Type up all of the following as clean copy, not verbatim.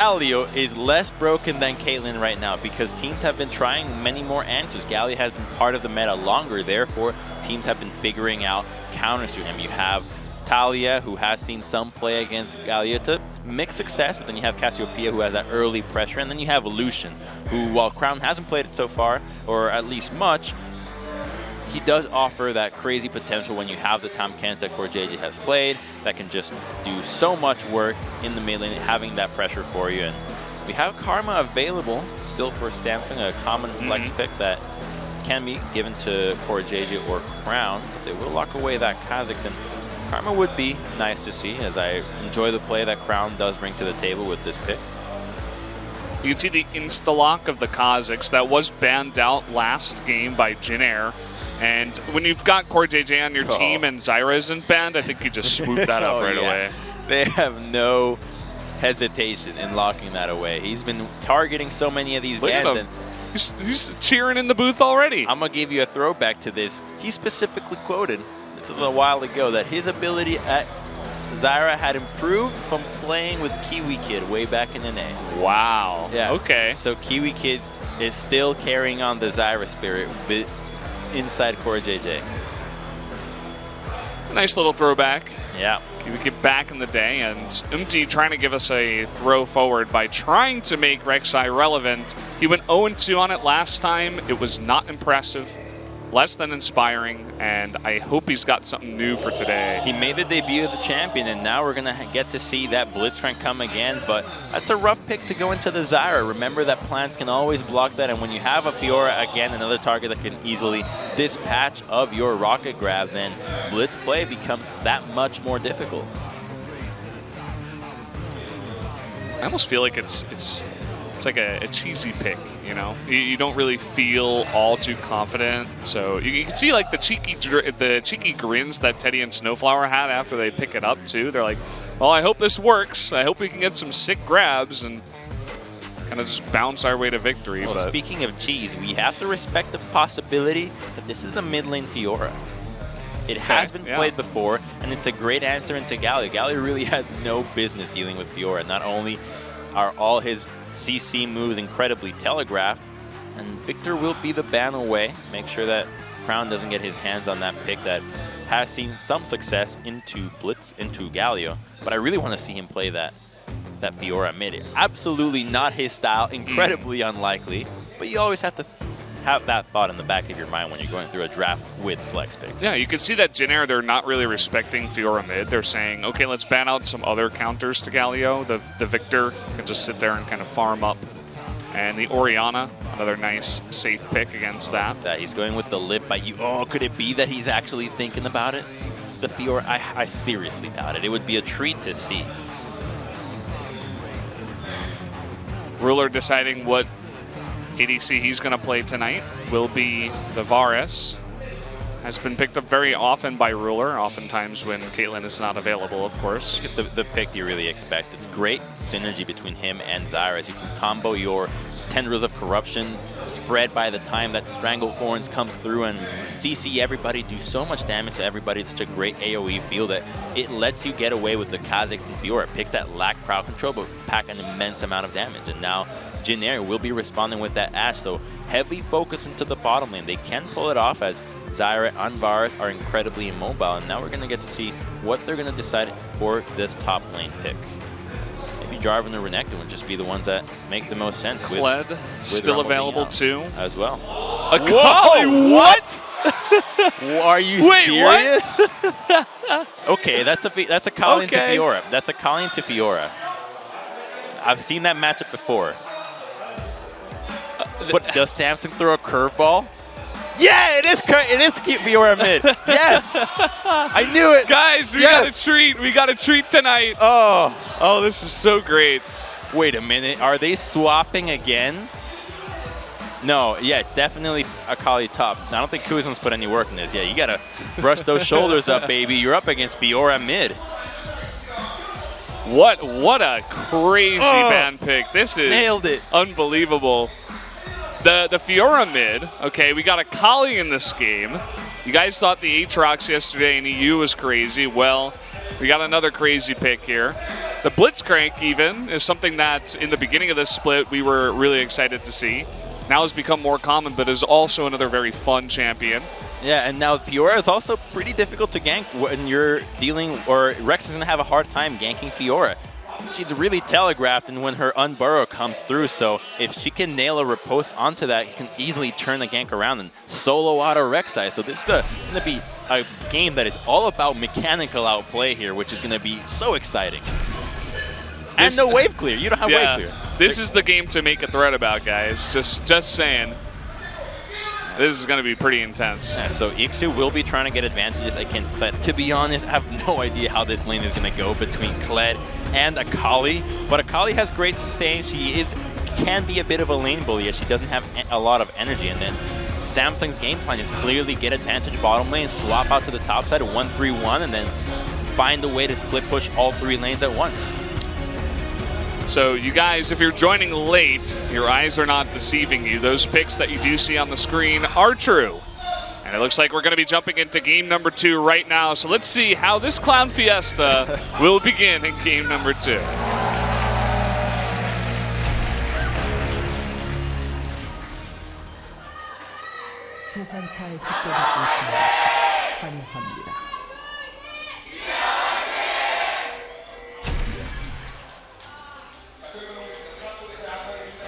Galio is less broken than Caitlyn right now because teams have been trying many more answers. Galio has been part of the meta longer, therefore teams have been figuring out counters to him. You have Talia, who has seen some play against Galio to mixed success, but then you have Cassiopeia, who has that early pressure, and then you have Lucian, who, while Crown hasn't played it so far, or at least much, he does offer that crazy potential when you have the time mechanics that CoreJJ has played that can just do so much work in the mid lane, having that pressure for you. And we have Karma available still for Samsung, a common flex pick that can be given to CoreJJ or Crown, but they will lock away that Kha'Zix, and Karma would be nice to see, as I enjoy the play that Crown does bring to the table with this pick. You can see the insta-lock of the Kha'Zix that was banned out last game by Jin. And when you've got CoreJJ on your team and Zyra isn't banned, I think you just swoop that up right away. They have no hesitation in locking that away. He's been targeting so many of these bans. And he's cheering in the booth already. I'm going to give you a throwback to this. He specifically quoted, it's a little while ago, that his ability at Zyra had improved from playing with Kiwi Kid way back in the NA. Wow. Yeah. Okay. So Kiwi Kid is still carrying on the Zyra spirit inside CoreJJ. Nice little throwback. Yeah. We get back in the day, and Umti trying to give us a throw forward by trying to make Rek'Sai relevant. He went 0-2 on it last time. It was not impressive, less than inspiring, and I hope he's got something new for today. He made the debut of the champion, and now we're going to get to see that Blitzcrank come again, but that's a rough pick to go into the Zyra. Remember that plants can always block that, and when you have a Fiora, again, another target that can easily dispatch of your rocket grab, then Blitz play becomes that much more difficult. I almost feel like it's like a cheesy pick, you know? You don't really feel all too confident. So you can see like the cheeky grins that Teddy and Snowflower had after they pick it up too. They're like, well, I hope this works. I hope we can get some sick grabs and kind of just bounce our way to victory. Well, speaking of cheese, we have to respect the possibility that this is a mid lane Fiora. It has been played before, and it's a great answer into Galio. Galio really has no business dealing with Fiora. Not only are all his CC moves incredibly telegraphed, and Victor will be the ban away. Make sure that Crown doesn't get his hands on that pick that has seen some success into Blitz, into Galio. But I really want to see him play that Fiora mid. Absolutely not his style, incredibly unlikely, but you always have to have that thought in the back of your mind when you're going through a draft with flex picks. Yeah, you can see that Jin, they're not really respecting Fiora mid. They're saying, okay, let's ban out some other counters to Galio. The Victor can just sit there and kind of farm up. And the Orianna, another nice safe pick against that. He's going with the lip by you. Oh, could it be that he's actually thinking about it? The Fiora, I seriously doubt it. It would be a treat to see. Ruler deciding what ADC he's going to play tonight will be the Varus. Has been picked up very often by Ruler, oftentimes when Caitlyn is not available, of course. It's the pick you really expect. It's great synergy between him and Zyra. You can combo your Tendrils of Corruption, spread by the time that Stranglethorns comes through and CC everybody, do so much damage to everybody. It's such a great AoE feel that it lets you get away with the Kha'Zix and Fiora. It picks that lack crowd control, but pack an immense amount of damage. And now Jin will be responding with that Ashe, so heavy focus into the bottom lane. They can pull it off as Zyra and Varus are incredibly immobile, and now we're going to get to see what they're going to decide for this top lane pick. Maybe Jarvan or Renekton would just be the ones that make the most sense. Kled still available too. As well. AKALI, what? Are you serious? Okay, that's AKALI into Fiora. That's AKALI into Fiora. I've seen that matchup before. But does Samsung throw a curveball? Yeah, it is Fiora mid. Yes, I knew it. Guys, we got a treat. We got a treat tonight. Oh, this is so great. Wait a minute. Are they swapping again? No, yeah, it's definitely AKALI top. I don't think Kuzma's put any work in this. Yeah, you got to brush those shoulders up, baby. You're up against Fiora mid. What a crazy ban pick. This is nailed it. Unbelievable. The Fiora mid, okay, we got AKALI in this game. You guys thought the Aatrox yesterday in EU was crazy. Well, We got another crazy pick here. The Blitzcrank even is something that in the beginning of this split we were really excited to see. Now has become more common, but is also another very fun champion. Yeah, and now Fiora is also pretty difficult to gank when you're dealing, or Rex is going to have a hard time ganking Fiora. She's really telegraphed, and when her unburrow comes through, so if she can nail a riposte onto that, you can easily turn the gank around and solo out a Rek'Sai. So this is going to be a game that is all about mechanical outplay here, which is going to be so exciting. And no wave clear. You don't have wave clear. This is the game to make a threat about, guys. Just saying. This is going to be pretty intense. Yeah, so Ixu will be trying to get advantages against Kled. To be honest, I have no idea how this lane is going to go between Kled and AKALI. But AKALI has great sustain. She can be a bit of a lane bully as she doesn't have a lot of energy. And then Samsung's game plan is clearly get advantage bottom lane, swap out to the top side of 1-3-1, and then find a way to split push all 3 lanes at once. So you guys, if you're joining late, your eyes are not deceiving you. Those picks that you do see on the screen are true. And it looks like we're going to be jumping into game number 2 right now. So let's see how this Clown Fiesta will begin in game number 2.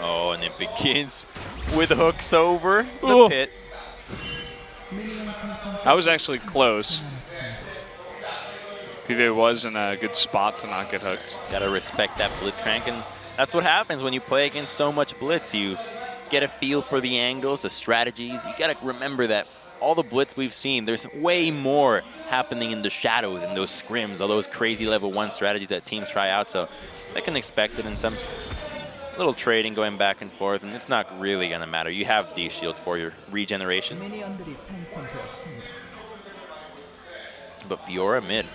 Oh, and it begins with hooks over the pit. That was actually close. PV was in a good spot to not get hooked. Gotta respect that Blitzcrank, and that's what happens when you play against so much Blitz. You get a feel for the angles, the strategies. You gotta remember that all the Blitz we've seen, there's way more happening in the shadows, in those scrims, all those crazy level 1 strategies that teams try out. So they can expect it in some little trading going back and forth, and it's not really going to matter. You have these shields for your regeneration. But Fiora mid.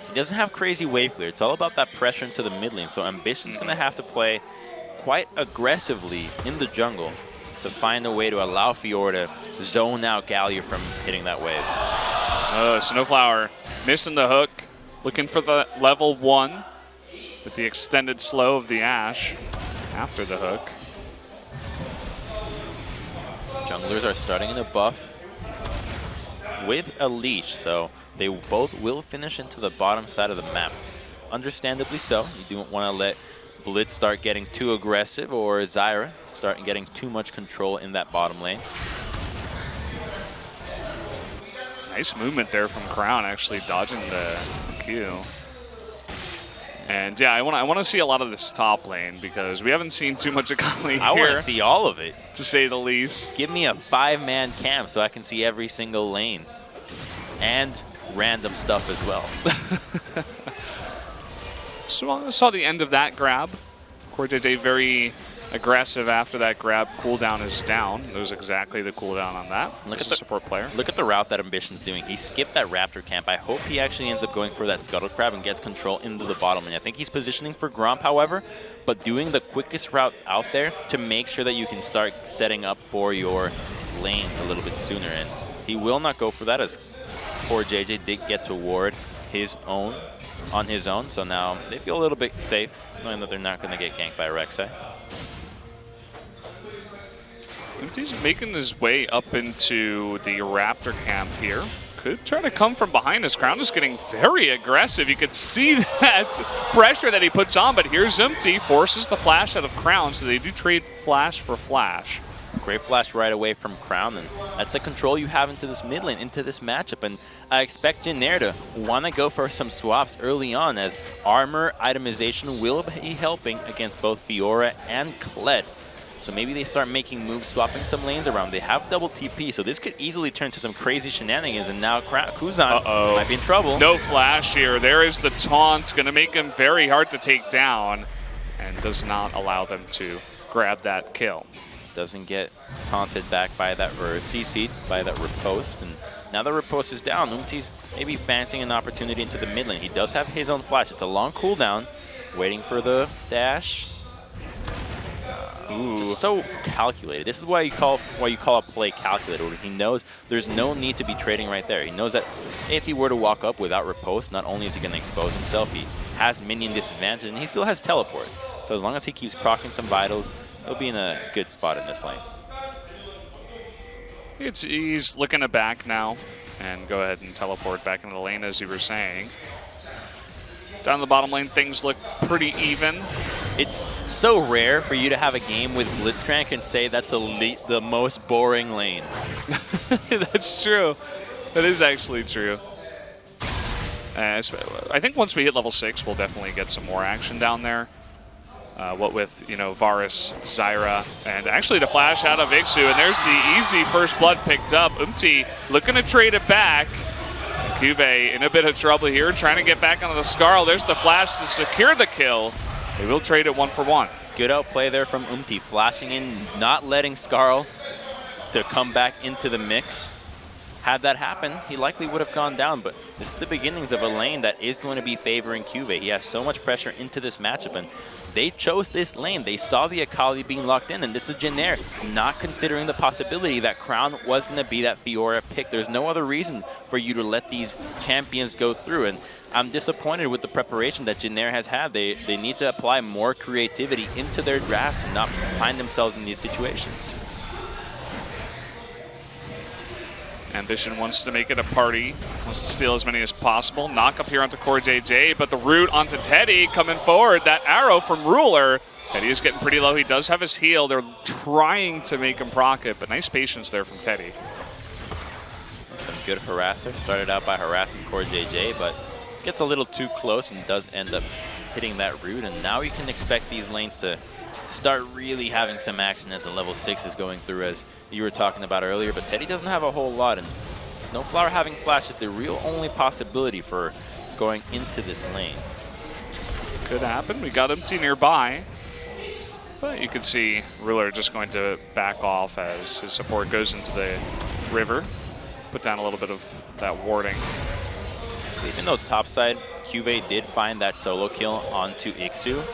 He doesn't have crazy wave clear. It's all about that pressure into the mid lane. So Ambition's going to have to play quite aggressively in the jungle to find a way to allow Fiora to zone out Galio from hitting that wave. Snowflower missing the hook, looking for the level 1 with the extended slow of the Ashe after the hook. Junglers are starting in a buff with a leash, so they both will finish into the bottom side of the map. Understandably so. You don't want to let Blitz start getting too aggressive, or Zyra start getting too much control in that bottom lane. Nice movement there from Crown, actually dodging the Q. And yeah, I want to see a lot of this top lane because we haven't seen too much AKALI here. I want to see all of it, to say the least. Give me a 5-man camp so I can see every single lane and random stuff as well. So I saw the end of that grab. CoreJJ very aggressive after that grab. Cooldown is down. There's exactly the cooldown on that. Look at the support player. Look at the route that Ambition's doing. He skipped that Raptor camp. I hope he actually ends up going for that Scuttle Crab and gets control into the bottom lane. I think he's positioning for Gromp, however, but doing the quickest route out there to make sure that you can start setting up for your lanes a little bit sooner. And he will not go for that, as CoreJJ did get to ward his own on his own. So now they feel a little bit safe, knowing that they're not going to get ganked by Rek'Sai. He's making his way up into the Raptor camp here. Could try to come from behind. His Crown is getting very aggressive. You could see that pressure that he puts on, but here's Empty, forces the flash out of Crown, so they do trade flash for flash. Great flash right away from Crown, and that's the control you have into this mid lane, into this matchup. And I expect Jin to want to go for some swaps early on, as armor itemization will be helping against both Fiora and Kled. So maybe they start making moves, swapping some lanes around. They have double TP, so this could easily turn to some crazy shenanigans. And now Kuzan might be in trouble. No flash here. There is the taunt. Going to make him very hard to take down, and does not allow them to grab that kill. Doesn't get taunted back by that, or CC'd by that riposte. And now the riposte is down. Umti's maybe fancying an opportunity into the mid lane. He does have his own flash. It's a long cooldown. Waiting for the dash. Ooh. Just so calculated. This is why you call a play calculated, where he knows there's no need to be trading right there. He knows that if he were to walk up without riposte, not only is he going to expose himself, he has minion disadvantage, and he still has teleport. So as long as he keeps proccing some vitals, he'll be in a good spot in this lane. He's looking to back now and go ahead and teleport back into the lane, as you were saying. Down the bottom lane, things look pretty even. It's so rare for you to have a game with Blitzcrank and say that's the most boring lane. That's true. That is actually true. I think once we hit level 6, we'll definitely get some more action down there. What with, you know, Varus, Zyra, and actually the flash out of Ixu, and there's the easy first blood picked up. Looking to trade it back. Cuvée in a bit of trouble here, trying to get back onto the Skarl. There's the flash to secure the kill. They will trade it 1 for 1. Good outplay there from flashing in, not letting Skarl to come back into the mix. Had that happened, he likely would have gone down, but this is the beginnings of a lane that is going to be favoring Cuvée. He has so much pressure into this matchup, and they chose this lane. They saw the AKALI being locked in, and this is Jin not considering the possibility that Crown was going to be that Fiora pick. There's no other reason for you to let these champions go through, and I'm disappointed with the preparation that Jin has had. They need to apply more creativity into their drafts and not find themselves in these situations. Ambition wants to make it a party, wants to steal as many as possible. Knock up here onto Core JJ, but the root onto Teddy coming forward. That arrow from Ruler. Teddy is getting pretty low. He does have his heal. They're trying to make him proc it, but nice patience there from Teddy. Some good harasser. Started out by harassing Core JJ, but gets a little too close and does end up hitting that root. And now you can expect these lanes to start really having some action as the level 6 is going through, as you were talking about earlier. But Teddy doesn't have a whole lot, and Snowflower having flash is the real only possibility for going into this lane. Could happen. We got Empty nearby, but you can see Ruler just going to back off as his support goes into the river. Put down a little bit of that warding. So even though topside, Cuvée did find that solo kill onto Ixu.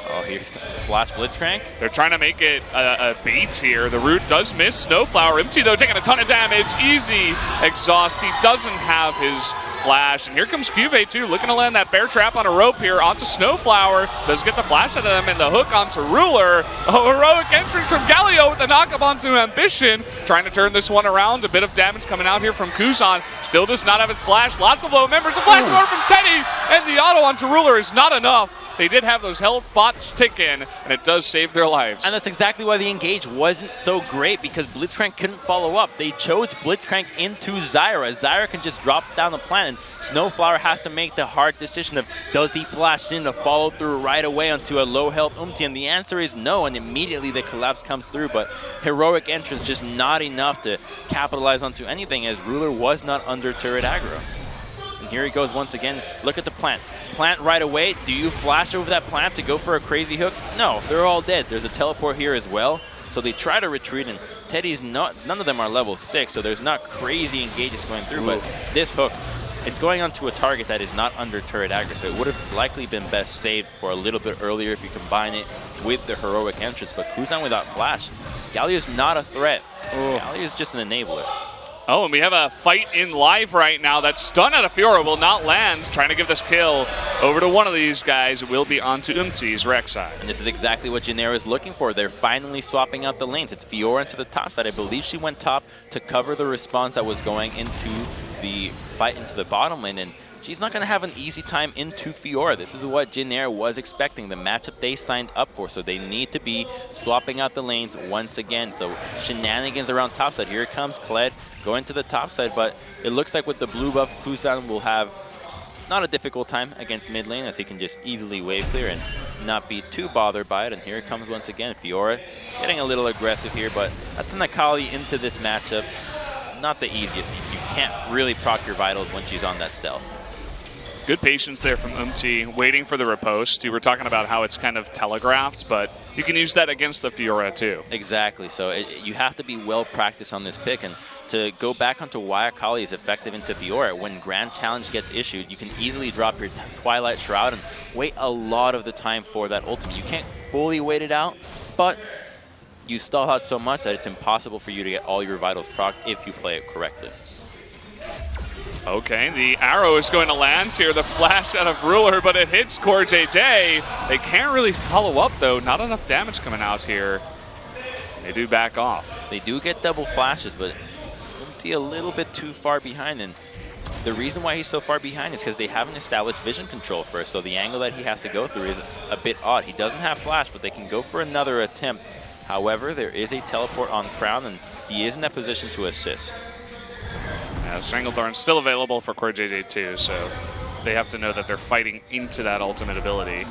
Oh, here's Flash Blitzcrank. They're trying to make it a bait here. The root does miss Snowflower. Empty, though, taking a ton of damage. Easy exhaust. He doesn't have his flash. And here comes Cuvée, too, looking to land that bear trap on a rope here onto Snowflower. Does get the flash out of them, and the hook onto Ruler. A heroic entrance from Galio with the knockup onto Ambition. Trying to turn this one around. A bit of damage coming out here from Kuzan. Still does not have his flash. Lots of low members. The flash throw from Teddy, and the auto onto Ruler is not enough. They did have those health bots ticking, and it does save their lives. And that's exactly why the engage wasn't so great, because Blitzcrank couldn't follow up. They chose Blitzcrank into Zyra. Zyra can just drop down the plant, and Snowflower has to make the hard decision of, does he flash in to follow through right away onto a low health And the answer is no, and immediately the collapse comes through. But heroic entrance just not enough to capitalize onto anything, as Ruler was not under turret aggro. And here he goes once again. Look at the plant. Plant right away. Do you flash over that plant to go for a crazy hook? No, they're all dead. There's a teleport here as well. So they try to retreat, and Teddy's not, none of them are level 6, so there's not crazy engages going through. But this hook, it's going onto a target that is not under turret aggro, so it would have likely been best saved for a little bit earlier if you combine it with the heroic entrance. But Kuzan without flash. Galio's not a threat. Galio's just an enabler. Oh, and we have a fight in live right now. That stun out of Fiora will not land. Trying to give this kill over to one of these guys. It will be onto Umti's Rex side. And this is exactly what Jin is looking for. They're finally swapping out the lanes. It's Fiora into the top side. I believe she went top to cover the response that was going into the fight into the bottom lane. And she's not going to have an easy time into Fiora. This is what Jin was expecting, the matchup they signed up for. So they need to be swapping out the lanes once again. So shenanigans around topside. Here comes Kled going to the top side, but it looks like with the blue buff, Kuzan will have not a difficult time against mid lane, as he can just easily wave clear and not be too bothered by it. And here it comes once again. Fiora getting a little aggressive here, but that's an AKALI into this matchup. Not the easiest. You can't really proc your vitals when she's on that stealth. Good patience there from Umti, waiting for the riposte. You were talking about how it's kind of telegraphed, but you can use that against the Fiora too. Exactly. So you have to be well practiced on this pick. And to go back onto why AKALI is effective into Fiora, when Grand Challenge gets issued, you can easily drop your Twilight Shroud and wait a lot of the time for that ultimate. You can't fully wait it out, but you stall out so much that it's impossible for you to get all your vitals proc if you play it correctly. Okay, the arrow is going to land here, the flash out of Ruler, but it hits CoreJJ. They can't really follow up, though. Not enough damage coming out here. They do back off. They do get double flashes, but Umti a little bit too far behind. And the reason why he's so far behind is because they haven't established vision control first, so the angle that he has to go through is a bit odd. He doesn't have flash, but they can go for another attempt. However, there is a teleport on Crown, and he is in that position to assist. Yeah, Stranglethorn's still available for CoreJJ too, so they have to know that they're fighting into that ultimate ability.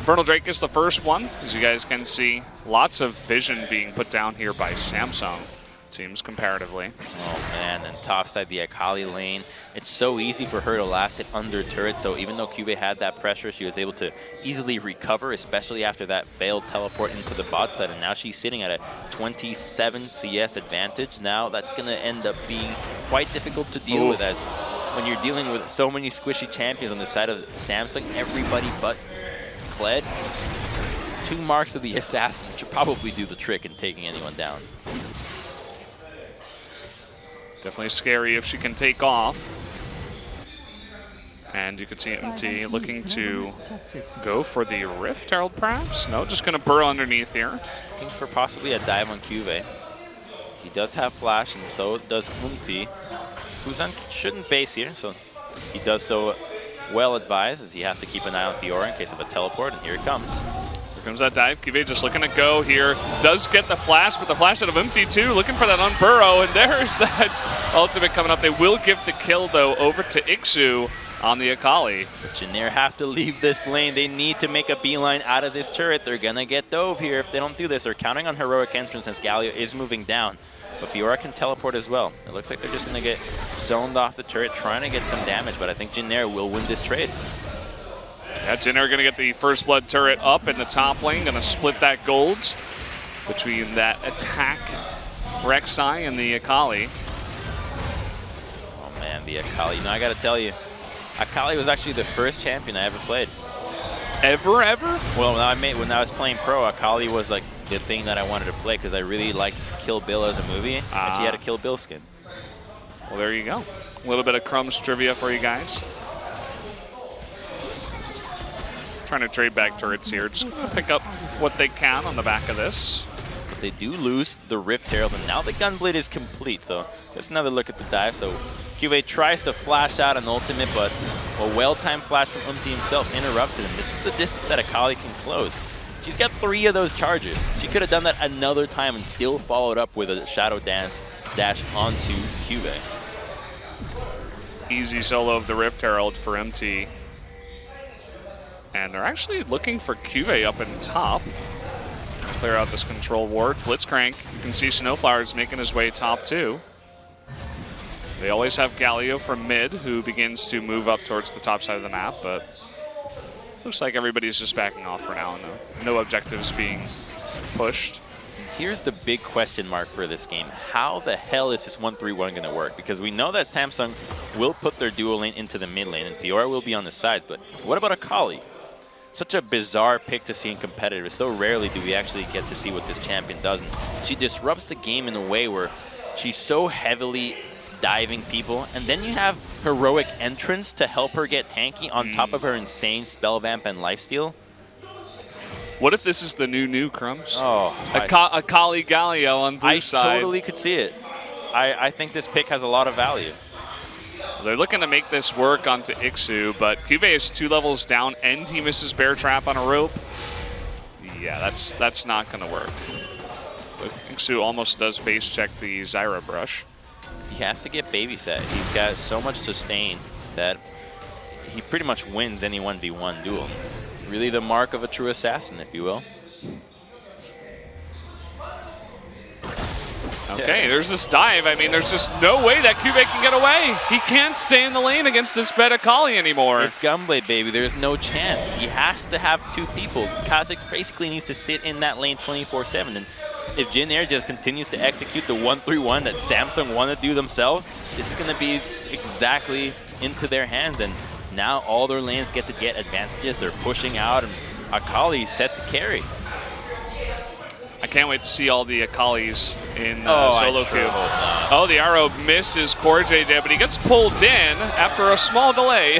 Infernal Drake is the first one. As you guys can see, lots of vision being put down here by Samsung, it seems, comparatively. Oh man, and topside the AKALI lane. It's so easy for her to last hit under turret, so even though Cube had that pressure, she was able to easily recover, especially after that failed teleport into the bot side, and now she's sitting at a 27 CS advantage. Now that's going to end up being quite difficult to deal with, as when you're dealing with so many squishy champions on the side of Samsung, everybody but Kled. 2 marks of the assassin should probably do the trick in taking anyone down. Definitely scary if she can take off. And you can see MT looking to go for the Rift Herald, perhaps? No, just going to burrow underneath here. Looking for possibly a dive on Cube. He does have flash, and so does Umti, who's shouldn't base here, so he does so well advised, as he has to keep an eye on Fiora in case of a teleport, and here it comes. Here comes that dive. Cube just looking to go here. Does get the flash, but the flash out of MT too, looking for that unburrow, and there's that ultimate coming up. They will give the kill, though, over to Ixu on the AKALI. But Janair have to leave this lane. They need to make a beeline out of this turret. They're going to get dove here if they don't do this. They're counting on heroic entrance since Galio is moving down. But Fiora can teleport as well. It looks like they're just going to get zoned off the turret, trying to get some damage, but I think Janair will win this trade. Yeah, Janair going to get the First Blood turret up in the top lane, going to split that gold between that attack Rek'Sai and the AKALI. Oh man, the AKALI. You know, I got to tell you, AKALI was actually the first champion I ever played. Ever? Well, when I was playing pro, AKALI was like the thing that I wanted to play because I really liked Kill Bill as a movie, and she had a Kill Bill skin. Well, there you go. A little bit of Crumbs trivia for you guys. Trying to trade back turrets here. Just going to pick up what they can on the back of this. But they do lose the Rift Herald, and now the Gunblade is complete. So just another look at the dive. So QA tries to flash out an ultimate, but a well-timed flash from Umti himself interrupted him. This is the distance that AKALI can close. She's got 3 of those charges. She could have done that another time and still followed up with a Shadow Dance dash onto QA. Easy solo of the Rift Herald for MT. And they're actually looking for QA up in top. Clear out this control ward. Blitzcrank, you can see Snowflower's making his way top too. They always have Galio from mid, who begins to move up towards the top side of the map, but looks like everybody's just backing off for now. No objectives being pushed. Here's the big question mark for this game. How the hell is this 1-3-1 going to work? Because we know that Samsung will put their dual lane into the mid lane, and Fiora will be on the sides, but what about AKALI? Such a bizarre pick to see in competitive. So rarely do we actually get to see what this champion does. And she disrupts the game in a way where she's so heavily diving people, and then you have heroic entrance to help her get tanky on top of her insane spell vamp and lifesteal. What if this is the new Crumbs? Oh, AKALI Galio on blue side. I totally could see it. I think this pick has a lot of value. They're looking to make this work onto Ixu, but Cube is 2 levels down and he misses Bear Trap on a rope. Yeah, that's not going to work. But Ixu almost does base check the Zyra brush. He has to get babysat. He's got so much sustain that he pretty much wins any 1v1 duel. Really the mark of a true assassin, if you will. Okay, there's this dive. I mean, there's just no way that Cube can get away. He can't stay in the lane against this fed AKALI anymore. It's Gunblade, baby. There's no chance. He has to have 2 people. Kha'Zix basically needs to sit in that lane 24/7. And if Jin Air just continues to execute the 1-3-1 that Samsung want to do themselves, this is going to be exactly into their hands. And now all their lanes get advantages. They're pushing out, and AKALI is set to carry. I can't wait to see all the AKALIs in Oh, solo queue. Oh, the arrow misses Core JJ, but he gets pulled in after a small delay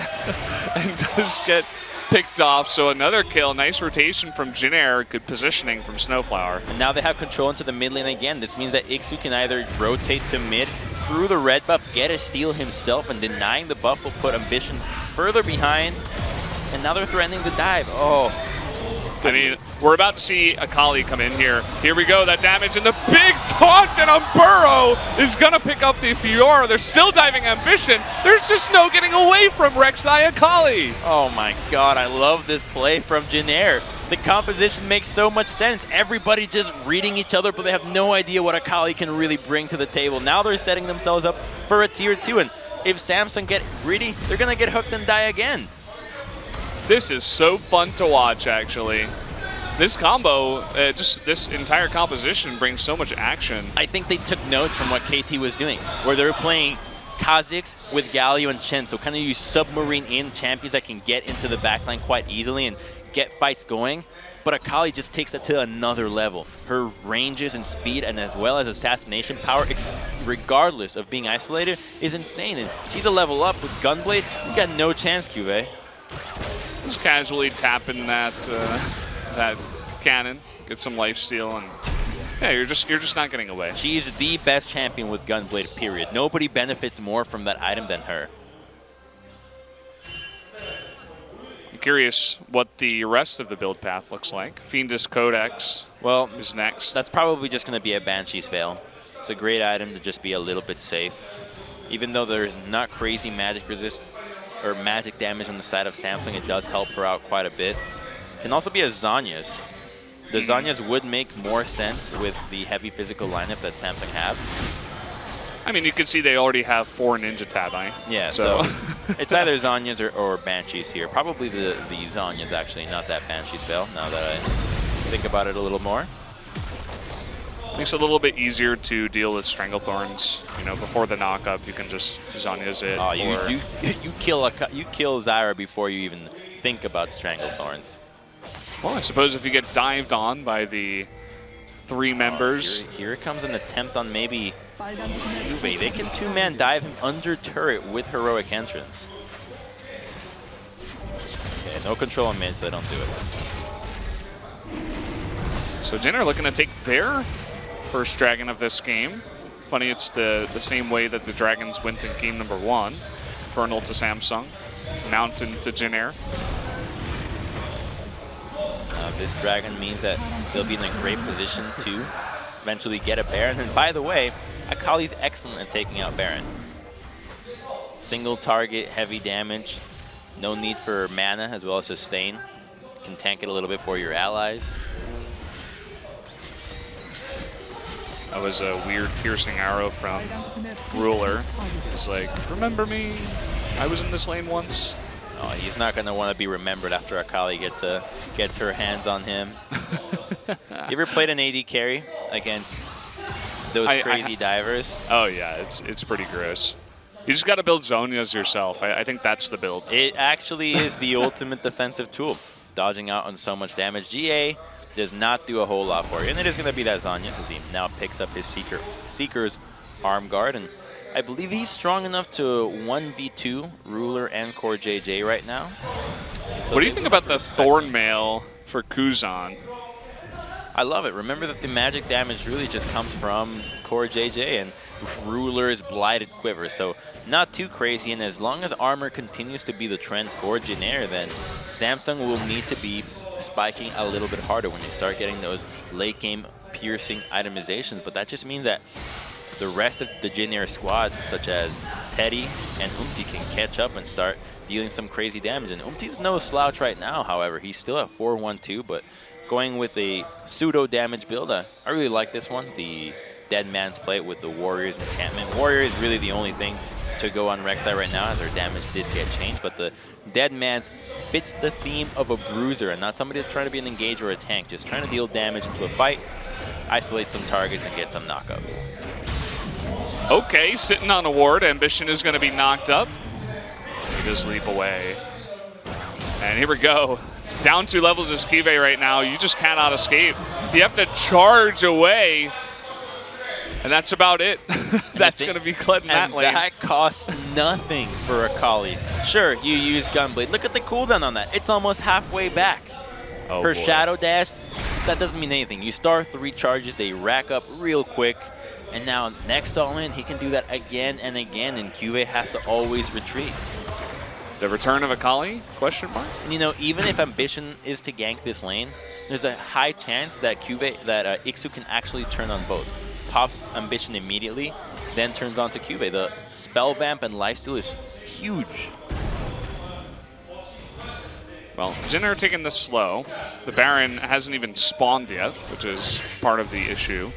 and does get picked off. So another kill. Nice rotation from Jinair. Good positioning from Snowflower. And now they have control into the mid lane again. This means that Ixu can either rotate to mid through the red buff, get a steal himself, and denying the buff will put Ambition further behind. And now they're threatening the dive. Oh. I mean, we're about to see AKALI come in here. Here we go, that damage, and the big taunt, and Umburo is going to pick up the Fiora. They're still diving Ambition. There's just no getting away from Rek'Sai AKALI. Oh my god, I love this play from Jinair. The composition makes so much sense. Everybody just reading each other, but they have no idea what AKALI can really bring to the table. Now they're setting themselves up for a tier 2, and if Samsung get greedy, they're going to get hooked and die again. This is so fun to watch, actually. This combo, just this entire composition brings so much action. I think they took notes from what KT was doing, where they were playing Kha'Zix with Galio and Chen, so kind of use submarine in champions that can get into the backline quite easily and get fights going. But AKALI just takes it to another level. Her ranges and speed, and as well as assassination power, regardless of being isolated, is insane. And she's a level up with Gunblade. You got no chance, QA. Just casually tapping that that cannon, get some lifesteal, and yeah, you're just not getting away. She's the best champion with Gunblade, period. Nobody benefits more from that item than her. I'm curious what the rest of the build path looks like. Fiendish Codex is next. That's probably just going to be a Banshee's Veil. It's a great item to just be a little bit safe. Even though there's not crazy magic resist or magic damage on the side of Samsung, it does help her out quite a bit. Can also be a Zhonya's. The Zhonya's would make more sense with the heavy physical lineup that Samsung have. I mean, you can see they already have 4 Ninja Tabi. Yeah, so it's either Zhonya's or Banshees here. Probably the Zhonya's, actually, not that Banshee's Veil, now that I think about it a little more. Makes it a little bit easier to deal with Stranglethorns. You know, before the knockup, you can just Zhonya's it. Oh, you kill Zyra before you even think about Stranglethorns. Well, I suppose if you get dived on by the 3 members. Here comes an attempt on maybe Juve. They can 2-man dive him under turret with heroic entrance. Okay, no control on mid, so they don't do it. So Jinair looking to take their first dragon of this game. Funny, it's the same way that the dragons went in game number 1. Infernal to Samsung, Mountain to Jinair. This dragon means that they'll be in a great position to eventually get a Baron. And by the way, AKALI's excellent at taking out Baron. Single target, heavy damage, no need for mana as well as sustain. You can tank it a little bit for your allies. That was a weird piercing arrow from Ruler. He's like, remember me? I was in this lane once. Oh, he's not going to want to be remembered after AKALI gets her hands on him. You ever played an AD carry against those crazy divers? Oh yeah, it's pretty gross. You just got to build Zhonya's yourself. I think that's the build. It actually is the ultimate defensive tool. Dodging out on so much damage. GA does not do a whole lot for you. And it is going to be that Zhonya's as he now picks up his Seeker's arm guard. And I believe he's strong enough to 1v2 Ruler and Core JJ right now. So what do you think about the Thorn Mail for Kuzan? I love it. Remember that the magic damage really just comes from Core JJ and Ruler's Blighted Quiver. So not too crazy. And as long as armor continues to be the trend for Jinair, then Samsung will need to be spiking a little bit harder when they start getting those late game piercing itemizations. But that just means that the rest of the Jinair squad, such as Teddy and Umti, can catch up and start dealing some crazy damage. And Umti's no slouch right now, however. He's still at 4-1-2, but going with a pseudo damage build. I really like this one, the Dead Man's Play with the Warrior's enchantment. Warrior is really the only thing to go on Rek'Sai right now, as her damage did get changed, but the Dead Man's fits the theme of a bruiser and not somebody that's trying to be an engager or a tank, just trying to deal damage into a fight, isolate some targets, and get some knockups. Okay, sitting on a ward. Ambition is going to be knocked up. He does leap away. And here we go. Down 2 levels is Kive right now. You just cannot escape. You have to charge away. And that's about it. That's going to be Kled in that lane. And that costs nothing for AKALI. Sure, you use Gunblade. Look at the cooldown on that. It's almost halfway back. Her Shadow Dash, that doesn't mean anything. You start 3 charges, they rack up real quick. And now next all-in, he can do that again and again, and Cuvée has to always retreat. The return of AKALI? Question mark? And you know, even if Ambition is to gank this lane, there's a high chance that Ixu can actually turn on both. Pops Ambition immediately, then turns on to Cuvée. The spell vamp and lifesteal is huge. Well, Jinner taking this slow. The Baron hasn't even spawned yet, which is part of the issue.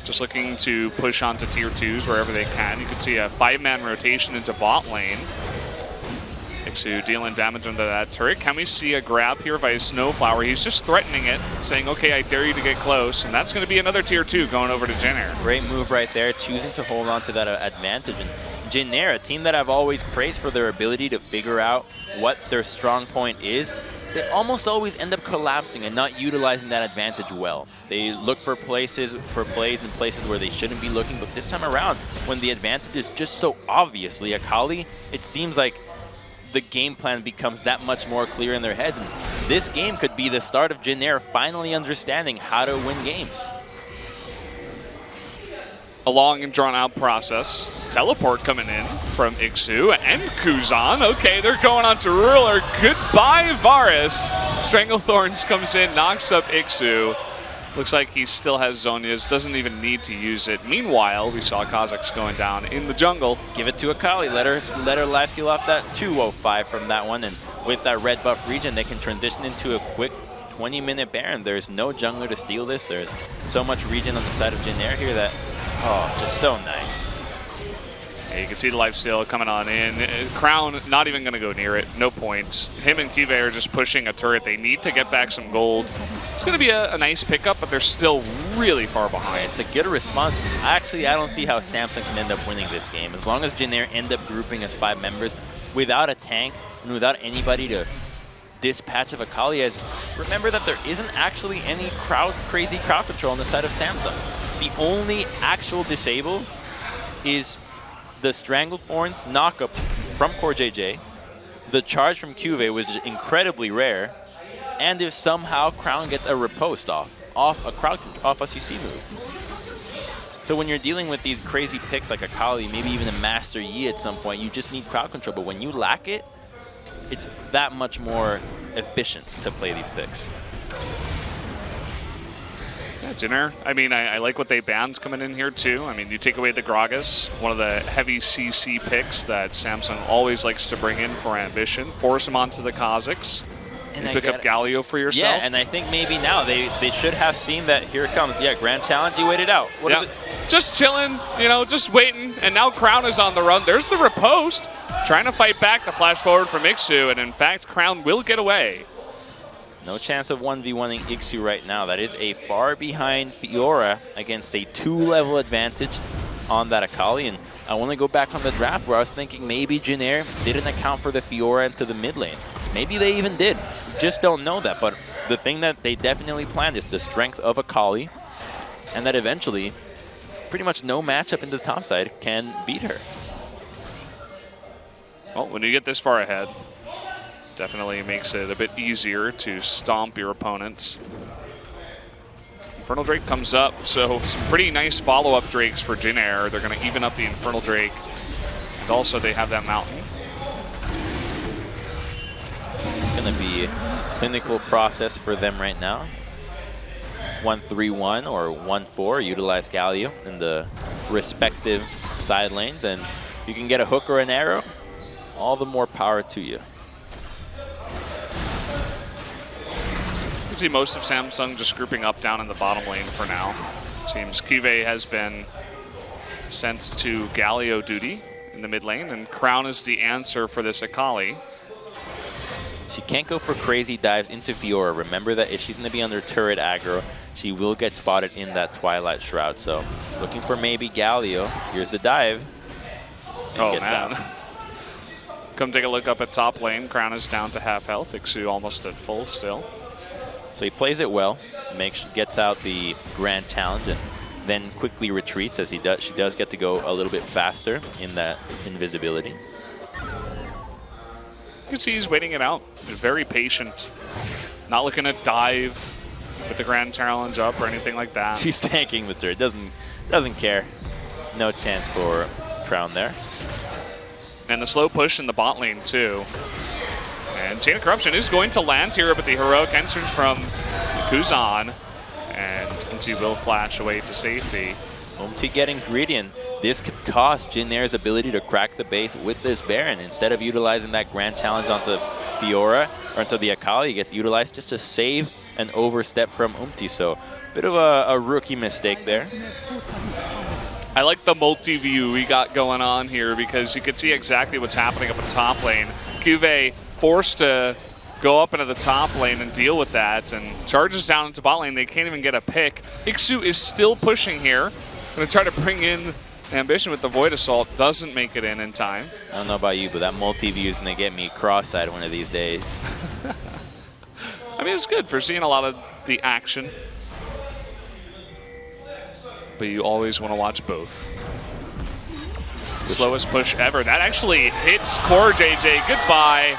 Just looking to push onto tier 2s wherever they can. You can see a 5-man rotation into bot lane. Ixu dealing damage under that turret. Can we see a grab here by Snowflower? He's just threatening it, saying, okay, I dare you to get close. And that's going to be another tier 2 going over to Jinner. Great move right there, choosing to hold on to that advantage. And Jinner, a team that I've always praised for their ability to figure out what their strong point is, they almost always end up collapsing and not utilizing that advantage well. They look for plays in places where they shouldn't be looking, but this time around, when the advantage is just so obviously AKALI, it seems like the game plan becomes that much more clear in their heads. And this game could be the start of Jinner finally understanding how to win games. A long and drawn-out process. Teleport coming in from Ixu and Kuzan. Okay, they're going on to Ruler. Goodbye, Varus. Stranglethorns comes in, knocks up Ixu. Looks like he still has Zhonya's, doesn't even need to use it. Meanwhile, we saw Kha'Zix going down in the jungle. Give it to AKALI. Let her lifesteal off that 205 from that one. And with that red buff region, they can transition into a quick 20-minute Baron. There's no jungler to steal this. There's so much region on the side of Jinner here that, oh, just so nice. Yeah, you can see the lifesteal coming on in. Crown not even going to go near it. No points. Him and Cuvée are just pushing a turret. They need to get back some gold. It's going to be a nice pickup, but they're still really far behind. It's a good response. Actually, I don't see how Samsung can end up winning this game. As long as Jinner end up grouping as 5 members without a tank and without anybody to dispatch of AKALI, as remember that there isn't actually any crazy crowd control on the side of Samsung. The only actual disable is the Stranglethorns knockup from Core JJ. The charge from Cuvée was incredibly rare. And if somehow Crown gets a riposte off a CC move. So when you're dealing with these crazy picks like AKALI, maybe even a Master Yi at some point, you just need crowd control. But when you lack it, it's that much more efficient to play these picks. Yeah, Jinner, I mean, I like what they banned coming in here too. I mean, you take away the Gragas, one of the heavy CC picks that Samsung always likes to bring in for Ambition. Force him onto the Kha'Zix. And pick up Galio for yourself. Yeah, and I think maybe now they should have seen that here it comes. Yeah, Grand Challenge, you waited out. Yeah. Just chilling, you know, just waiting. And now Crown is on the run. There's the riposte. Trying to fight back the flash forward from Ixu, and in fact, Crown will get away. No chance of 1v1ing Ixu right now. That is a far behind Fiora against a 2-level advantage on that AKALI. And I want to go back on the draft where I was thinking maybe Jinner didn't account for the Fiora into the mid lane. Maybe they even did. Just don't know that. But the thing that they definitely planned is the strength of AKALI, and that eventually pretty much no matchup in the top side can beat her. Well, when you get this far ahead, definitely makes it a bit easier to stomp your opponents. Infernal Drake comes up, so some pretty nice follow-up Drakes for Jinner. They're going to even up the Infernal Drake, and also they have that Mountain. It's going to be a clinical process for them right now. 1-3-1 or 1-4, utilize Galio in the respective side lanes, and you can get a hook or an arrow, all the more power to you. You can see most of Samsung just grouping up down in the bottom lane for now. It seems Cuvée has been sent to Galio duty in the mid lane, and Crown is the answer for this AKALI. She can't go for crazy dives into Fiora. Remember that if she's going to be under turret aggro, she will get spotted in that Twilight Shroud. So looking for maybe Galio. Here's the dive. Oh, man. Come take a look up at top lane. Crown is down to half health. Ixu almost at full still. So he plays it well, gets out the grand challenge, and then quickly retreats as she does get to go a little bit faster in that invisibility. You can see he's waiting it out. He's very patient. Not looking to dive with the grand challenge up or anything like that. She's tanking the turret. Doesn't care. No chance for Crown there. And the slow push in the bot lane too. And Chain of Corruption is going to land here, but the heroic entrance from Kuzan. And Umti will flash away to safety. Umti getting greedy, and this could cost Jin Air's ability to crack the base with this Baron. Instead of utilizing that grand challenge onto Fiora, or onto the Akali, gets utilized just to save an overstep from Umti. So a bit of a rookie mistake there. I like the multi-view we got going on here because you can see exactly what's happening up in top lane. Cuvée forced to go up into the top lane and deal with that, and charges down into bot lane. They can't even get a pick. Ixu is still pushing here. Going to try to bring in Ambition with the Void Assault. Doesn't make it in time. I don't know about you, but that multi-view is going to get me cross-eyed one of these days. I mean, it's good for seeing a lot of the action. But you always want to watch both. Slowest push ever. That actually hits Core JJ. Goodbye.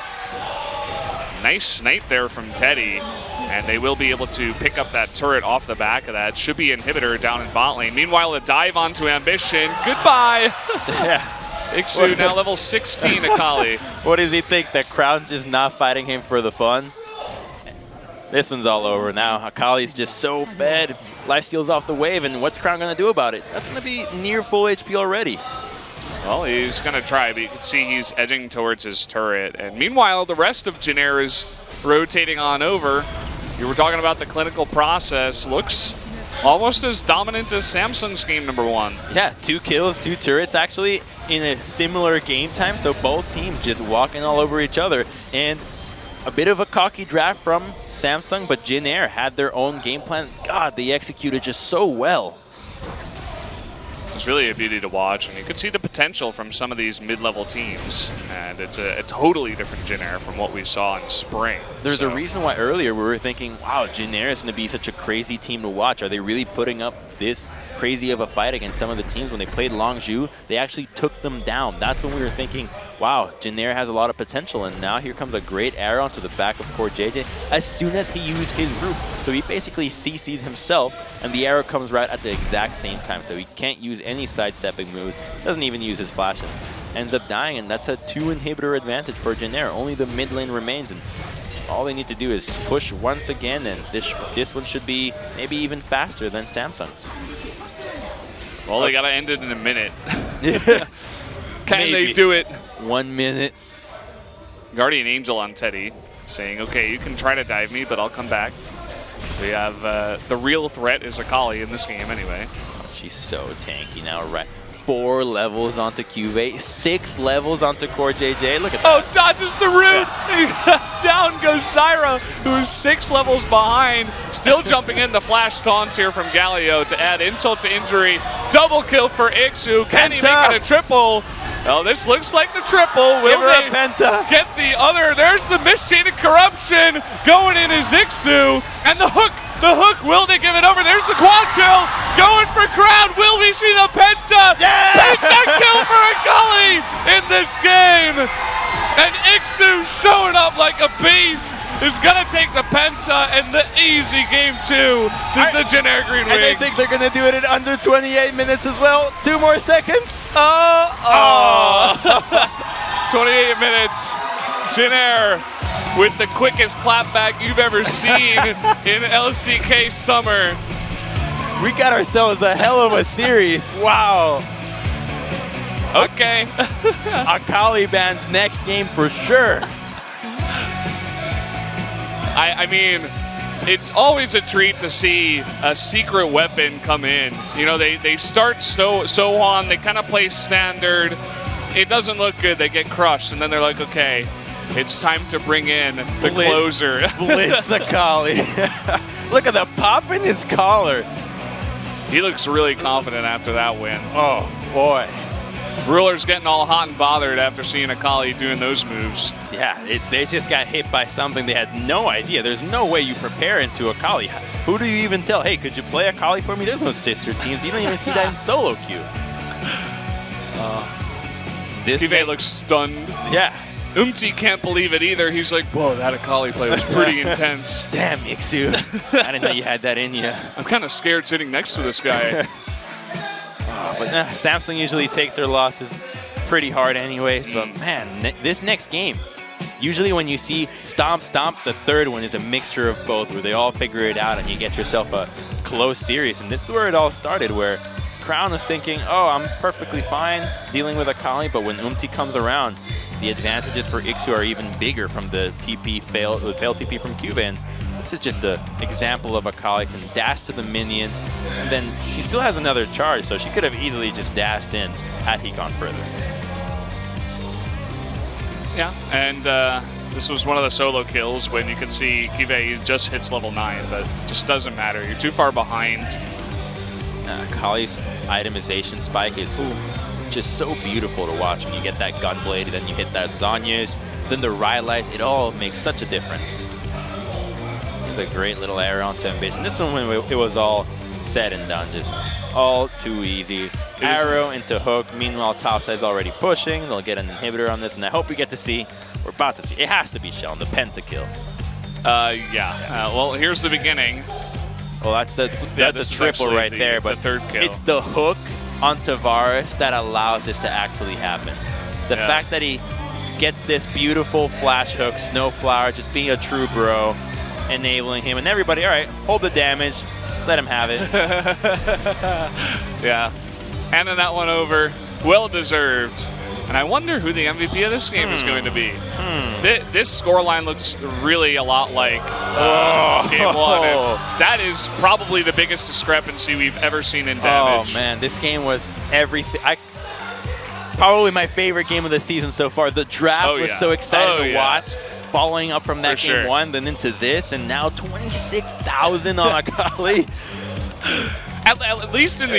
Nice snipe there from Teddy. And they will be able to pick up that turret off the back of that. Should be Inhibitor down in bot lane. Meanwhile, a dive onto Ambition. Goodbye. Yeah. Ixu now level 16 Akali. What does he think? That Crown's just not fighting him for the fun? This one's all over now. Akali's just so fed. Lifesteal's off the wave, and what's Crown going to do about it? That's going to be near full HP already. Well, he's going to try, but you can see he's edging towards his turret. And meanwhile, the rest of Jin Air is rotating on over. You were talking about the clinical process. Looks almost as dominant as Samsung's game #1. Yeah, 2 kills, 2 turrets actually in a similar game time. So both teams just walking all over each other. And a bit of a cocky draft from Samsung, but Jin Air had their own game plan. God, they executed just so well. It's really a beauty to watch, and you can see the potential from some of these mid-level teams. And it's a totally different Jin Air from what we saw in spring. There's a reason why earlier we were thinking, wow, Jin Air is going to be such a crazy team to watch. Are they really putting up this crazy of a fight against some of the teams? When they played Longzhu, they actually took them down. That's when we were thinking, wow, Jin Air has a lot of potential, and now here comes a great arrow onto the back of Core JJ as soon as he used his root. So he basically CCs himself, and the arrow comes right at the exact same time, so he can't use any sidestepping moves, doesn't even use his flash, and ends up dying, and that's a 2 inhibitor advantage for Jin Air. Only the mid lane remains, and all they need to do is push once again, and this one should be maybe even faster than Samsung's. Well, they got to end it in a minute. Can Maybe. they do it? 1 minute. Guardian Angel on Teddy, saying, okay, you can try to dive me, but I'll come back. We have the real threat is Akali in this game anyway. Oh, she's so tanky now, right? 4 levels onto Cuvée, 6 levels onto Core JJ. Look at that. Oh, dodges the root! Down goes Syra, who is 6 levels behind. Still jumping in the flash taunts here from Galio to add insult to injury. Double kill for Ixu. Can he make it a triple? Oh, this looks like the triple. Will they get the other? There's the Chain of Corruption. Going in is Ixu. And the hook. The hook. Will they give it over? There's the quad kill. Going for Crown. Will we see the Penta? Yeah! Penta kill for Akali in this game. And Ixu showing up like a beast is going to take the Penta and the easy game 2 to the Jin Air Green Wings. And I think they're going to do it in under 28 minutes as well. 2 more seconds. 28 minutes. Jin Air with the quickest clapback you've ever seen in LCK summer. We got ourselves a hell of a series. Wow. Okay. Akali bans next game for sure. I mean, it's always a treat to see a secret weapon come in. You know, they start Sohan, they kind of play standard. It doesn't look good, they get crushed, and then they're like, okay, it's time to bring in the closer. Blitz Akali. Look at the pop in his collar. He looks really confident after that win. Oh, boy. Ruler's getting all hot and bothered after seeing AKALI doing those moves. Yeah, they just got hit by something they had no idea. There's no way you prepare into AKALI. Who do you even tell, hey, could you play AKALI for me? There's no sister teams. You don't even see that in solo queue. This Kive looks stunned. Yeah. Can't believe it either. He's like, whoa, that AKALI play was pretty intense. Damn, Mixu. I didn't know you had that in you. I'm kind of scared sitting next to this guy. But Samsung usually takes their losses pretty hard anyways. But man, this next game, usually when you see Stomp Stomp, the third one is a mixture of both where they all figure it out and you get yourself a close series. And this is where it all started, where Crown was thinking, oh, I'm perfectly fine dealing with AKALI, but when comes around, the advantages for Ixu are even bigger from the failed TP from Cube. And this is just an example of AKALI can dash to the minion, and then he still has another charge, so she could have easily just dashed in had he gone further. Yeah, and this was one of the solo kills when you can see Kive just hits level 9, but it just doesn't matter. You're too far behind. AKALI's itemization spike is just so beautiful to watch when you get that Gunblade, and then you hit that Zhonya's, then the Rylai's. It all makes such a difference. It's a great little arrow onto Ambition. This one, when it was all said and done, just all too easy. Arrow into hook. Meanwhile, topside's already pushing. They'll get an inhibitor on this, and I hope we get to see, we're about to see, it has to be shown, the pentakill. Well, here's the beginning. Well, that's a triple right there, but third kill. It's the hook onto Varus that allows this to actually happen. The fact that he gets this beautiful flash hook, Snowflower, just being a true bro, enabling him, and everybody, all right, hold the damage, let him have it. Yeah, handing that one over, well deserved. And I wonder who the MVP of this game is going to be. This scoreline looks really a lot like Game 1. And that is probably the biggest discrepancy we've ever seen in damage. Oh man, this game was everything. Probably my favorite game of the season so far. The draft was so exciting to watch. Following up from that game 1, then into this, and now 26,000 on AKALI. At least in the